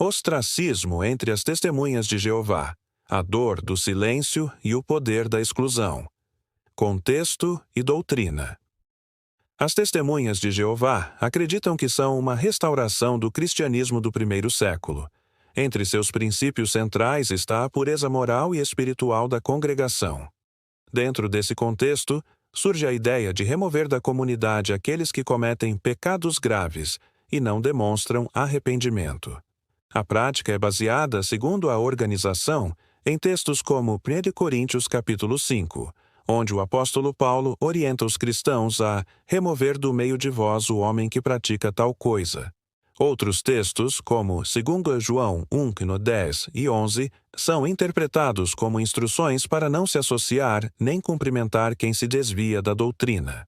Ostracismo entre as testemunhas de Jeová. A dor do silêncio e o poder da exclusão. Contexto e doutrina. As testemunhas de Jeová acreditam que são uma restauração do cristianismo do primeiro século. Entre seus princípios centrais está a pureza moral e espiritual da congregação. Dentro desse contexto, surge a ideia de remover da comunidade aqueles que cometem pecados graves e não demonstram arrependimento. A prática é baseada, segundo a organização, em textos como 1 Coríntios capítulo 5, onde o apóstolo Paulo orienta os cristãos a remover do meio de vós o homem que pratica tal coisa. Outros textos, como 2 João 1, 10 e 11, são interpretados como instruções para não se associar nem cumprimentar quem se desvia da doutrina.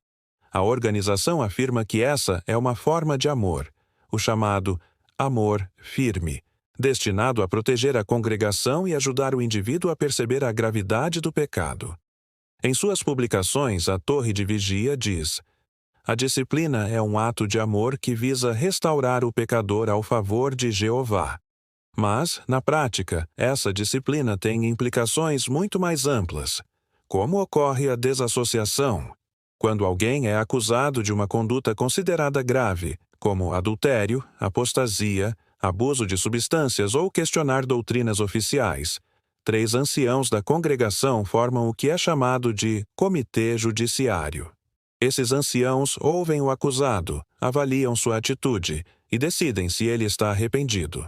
A organização afirma que essa é uma forma de amor, o chamado amor firme, destinado a proteger a congregação e ajudar o indivíduo a perceber a gravidade do pecado. Em suas publicações, a Torre de Vigia diz: a disciplina é um ato de amor que visa restaurar o pecador ao favor de Jeová. Mas, na prática, essa disciplina tem implicações muito mais amplas. Como ocorre a desassociação? Quando alguém é acusado de uma conduta considerada grave, como adultério, apostasia, abuso de substâncias ou questionar doutrinas oficiais, 3 anciãos da congregação formam o que é chamado de comitê judiciário. Esses anciãos ouvem o acusado, avaliam sua atitude e decidem se ele está arrependido.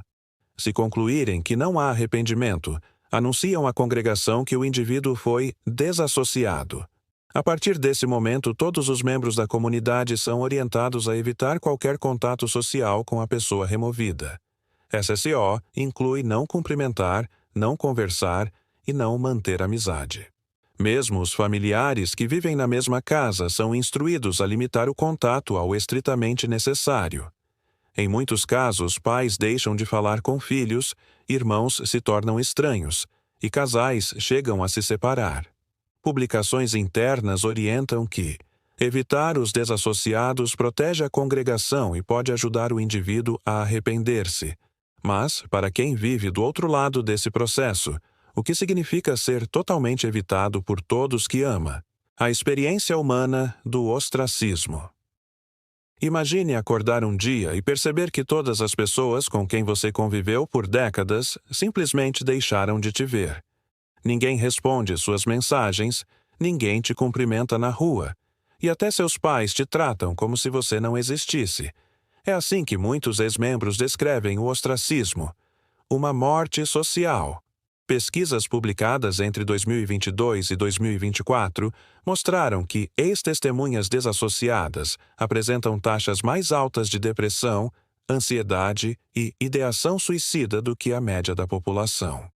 Se concluírem que não há arrependimento, anunciam à congregação que o indivíduo foi desassociado. A partir desse momento, todos os membros da comunidade são orientados a evitar qualquer contato social com a pessoa removida. SSO inclui não cumprimentar, não conversar e não manter amizade. Mesmo os familiares que vivem na mesma casa são instruídos a limitar o contato ao estritamente necessário. Em muitos casos, pais deixam de falar com filhos, irmãos se tornam estranhos, e casais chegam a se separar. Publicações internas orientam que evitar os desassociados protege a congregação e pode ajudar o indivíduo a arrepender-se. Mas, para quem vive do outro lado desse processo, o que significa ser totalmente evitado por todos que ama? A experiência humana do ostracismo. Imagine acordar um dia e perceber que todas as pessoas com quem você conviveu por décadas simplesmente deixaram de te ver. Ninguém responde suas mensagens, ninguém te cumprimenta na rua, e até seus pais te tratam como se você não existisse. É assim que muitos ex-membros descrevem o ostracismo, uma morte social. Pesquisas publicadas entre 2022 e 2024 mostraram que ex-testemunhas desassociadas apresentam taxas mais altas de depressão, ansiedade e ideação suicida do que a média da população.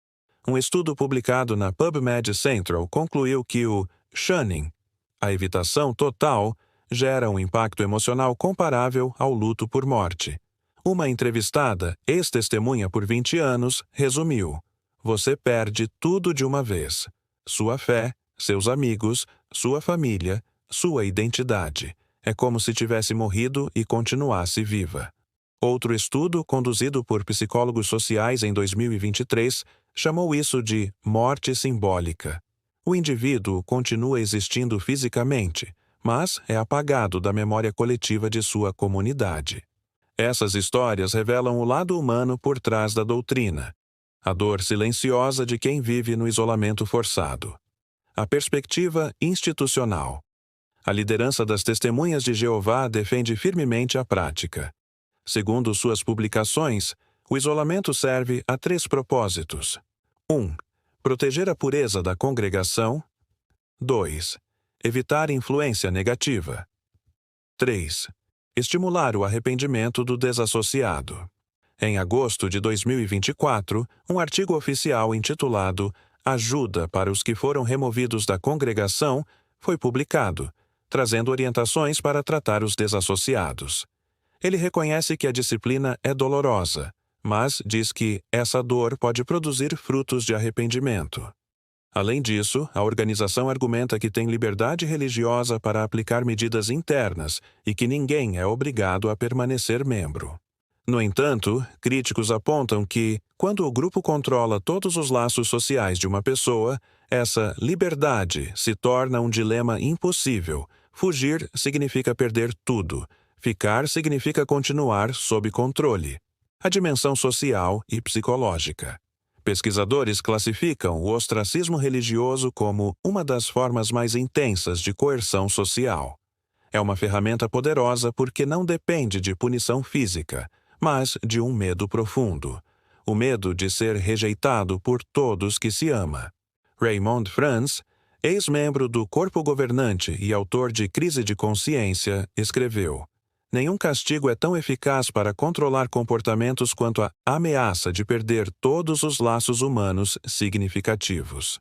Um estudo publicado na PubMed Central concluiu que o shunning, a evitação total, gera um impacto emocional comparável ao luto por morte. Uma entrevistada, ex-testemunha por 20 anos, resumiu: você perde tudo de uma vez. Sua fé, seus amigos, sua família, sua identidade. É como se tivesse morrido e continuasse viva. Outro estudo, conduzido por psicólogos sociais em 2023, chamou isso de morte simbólica. O indivíduo continua existindo fisicamente, mas é apagado da memória coletiva de sua comunidade. Essas histórias revelam o lado humano por trás da doutrina, a dor silenciosa de quem vive no isolamento forçado. A perspectiva institucional. A liderança das Testemunhas de Jeová defende firmemente a prática. Segundo suas publicações, o isolamento serve a 3 propósitos. 1. Proteger a pureza da congregação. 2. Evitar influência negativa. 3. Estimular o arrependimento do desassociado. Em agosto de 2024, um artigo oficial intitulado Ajuda para os que foram removidos da congregação foi publicado, trazendo orientações para tratar os desassociados. Ele reconhece que a disciplina é dolorosa, mas diz que essa dor pode produzir frutos de arrependimento. Além disso, a organização argumenta que tem liberdade religiosa para aplicar medidas internas e que ninguém é obrigado a permanecer membro. No entanto, críticos apontam que, quando o grupo controla todos os laços sociais de uma pessoa, essa liberdade se torna um dilema impossível. Fugir significa perder tudo. Ficar significa continuar sob controle. A dimensão social e psicológica. Pesquisadores classificam o ostracismo religioso como uma das formas mais intensas de coerção social. É uma ferramenta poderosa porque não depende de punição física, mas de um medo profundo. O medo de ser rejeitado por todos que se ama. Raymond Franz, ex-membro do corpo governante e autor de Crise de Consciência, escreveu: "Nenhum castigo é tão eficaz para controlar comportamentos quanto a ameaça de perder todos os laços humanos significativos."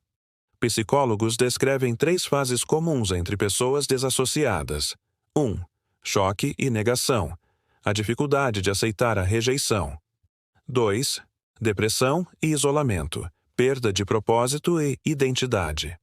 Psicólogos descrevem 3 fases comuns entre pessoas desassociadas. 1. Choque e negação. A dificuldade de aceitar a rejeição. 2. Depressão e isolamento. Perda de propósito e identidade.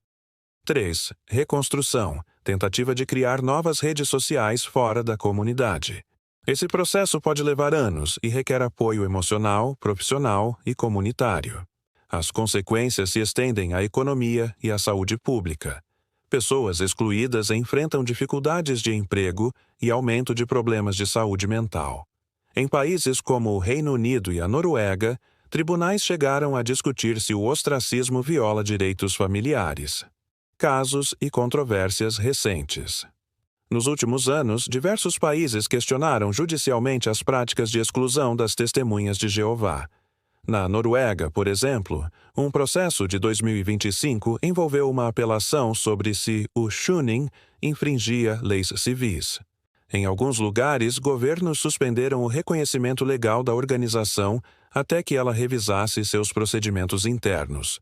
3. Reconstrução. Tentativa de criar novas redes sociais fora da comunidade. Esse processo pode levar anos e requer apoio emocional, profissional e comunitário. As consequências se estendem à economia e à saúde pública. Pessoas excluídas enfrentam dificuldades de emprego e aumento de problemas de saúde mental. Em países como o Reino Unido e a Noruega, tribunais chegaram a discutir se o ostracismo viola direitos familiares. Casos e controvérsias recentes. Nos últimos anos, diversos países questionaram judicialmente as práticas de exclusão das testemunhas de Jeová. Na Noruega, por exemplo, um processo de 2025 envolveu uma apelação sobre se o shunning infringia leis civis. Em alguns lugares, governos suspenderam o reconhecimento legal da organização até que ela revisasse seus procedimentos internos.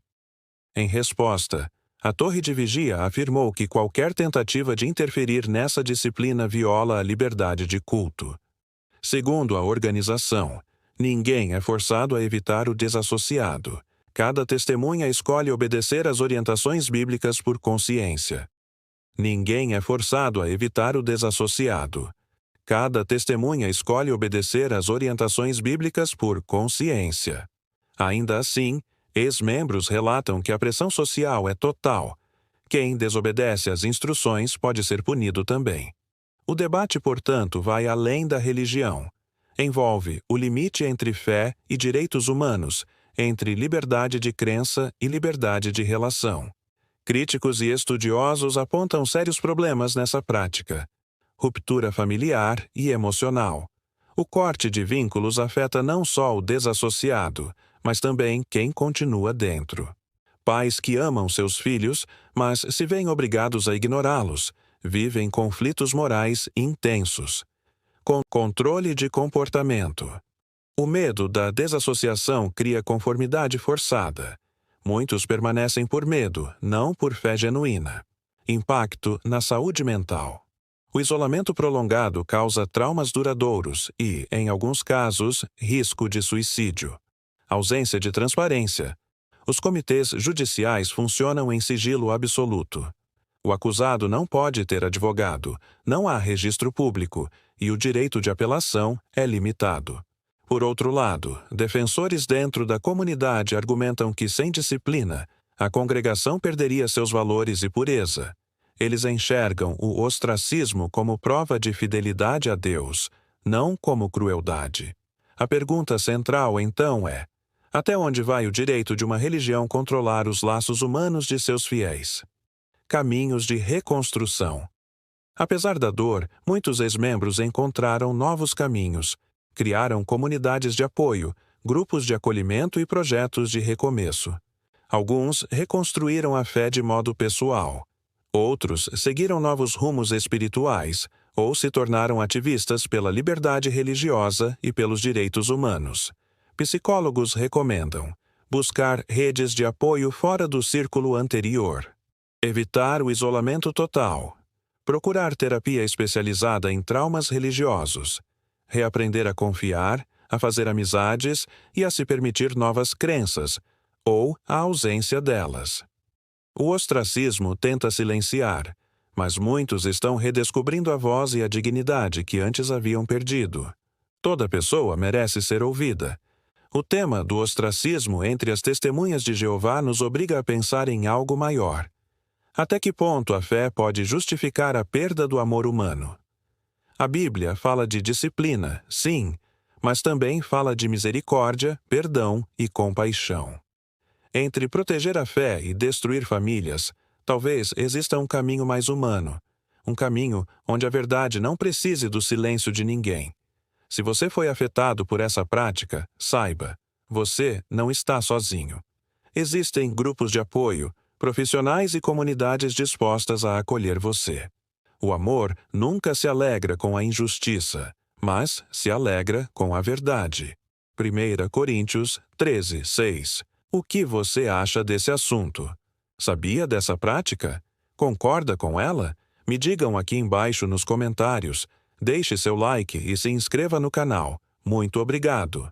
Em resposta, a Torre de Vigia afirmou que qualquer tentativa de interferir nessa disciplina viola a liberdade de culto. Segundo a organização, ninguém é forçado a evitar o desassociado. Cada testemunha escolhe obedecer às orientações bíblicas por consciência. Ninguém é forçado a evitar o desassociado. Cada testemunha escolhe obedecer às orientações bíblicas por consciência. Ainda assim, ex-membros relatam que a pressão social é total. Quem desobedece às instruções pode ser punido também. O debate, portanto, vai além da religião. Envolve o limite entre fé e direitos humanos, entre liberdade de crença e liberdade de relação. Críticos e estudiosos apontam sérios problemas nessa prática. Ruptura familiar e emocional. O corte de vínculos afeta não só o desassociado, mas também quem continua dentro. Pais que amam seus filhos, mas se veem obrigados a ignorá-los, vivem conflitos morais intensos. Com controle de comportamento. O medo da desassociação cria conformidade forçada. Muitos permanecem por medo, não por fé genuína. Impacto na saúde mental. O isolamento prolongado causa traumas duradouros e, em alguns casos, risco de suicídio. Ausência de transparência. Os comitês judiciais funcionam em sigilo absoluto. O acusado não pode ter advogado, não há registro público e o direito de apelação é limitado. Por outro lado, defensores dentro da comunidade argumentam que, sem disciplina, a congregação perderia seus valores e pureza. Eles enxergam o ostracismo como prova de fidelidade a Deus, não como crueldade. A pergunta central, então, é: até onde vai o direito de uma religião controlar os laços humanos de seus fiéis? Caminhos de reconstrução. Apesar da dor, muitos ex-membros encontraram novos caminhos. Criaram comunidades de apoio, grupos de acolhimento e projetos de recomeço. Alguns reconstruíram a fé de modo pessoal. Outros seguiram novos rumos espirituais ou se tornaram ativistas pela liberdade religiosa e pelos direitos humanos. Psicólogos recomendam buscar redes de apoio fora do círculo anterior. Evitar o isolamento total. Procurar terapia especializada em traumas religiosos. Reaprender a confiar, a fazer amizades e a se permitir novas crenças, ou a ausência delas. O ostracismo tenta silenciar, mas muitos estão redescobrindo a voz e a dignidade que antes haviam perdido. Toda pessoa merece ser ouvida. O tema do ostracismo entre as testemunhas de Jeová nos obriga a pensar em algo maior. Até que ponto a fé pode justificar a perda do amor humano? A Bíblia fala de disciplina, sim, mas também fala de misericórdia, perdão e compaixão. Entre proteger a fé e destruir famílias, talvez exista um caminho mais humano, um caminho onde a verdade não precise do silêncio de ninguém. Se você foi afetado por essa prática, saiba, você não está sozinho. Existem grupos de apoio, profissionais e comunidades dispostas a acolher você. O amor nunca se alegra com a injustiça, mas se alegra com a verdade. 1 Coríntios 13, 6. O que você acha desse assunto? Sabia dessa prática? Concorda com ela? Me digam aqui embaixo nos comentários. Deixe seu like e se inscreva no canal. Muito obrigado!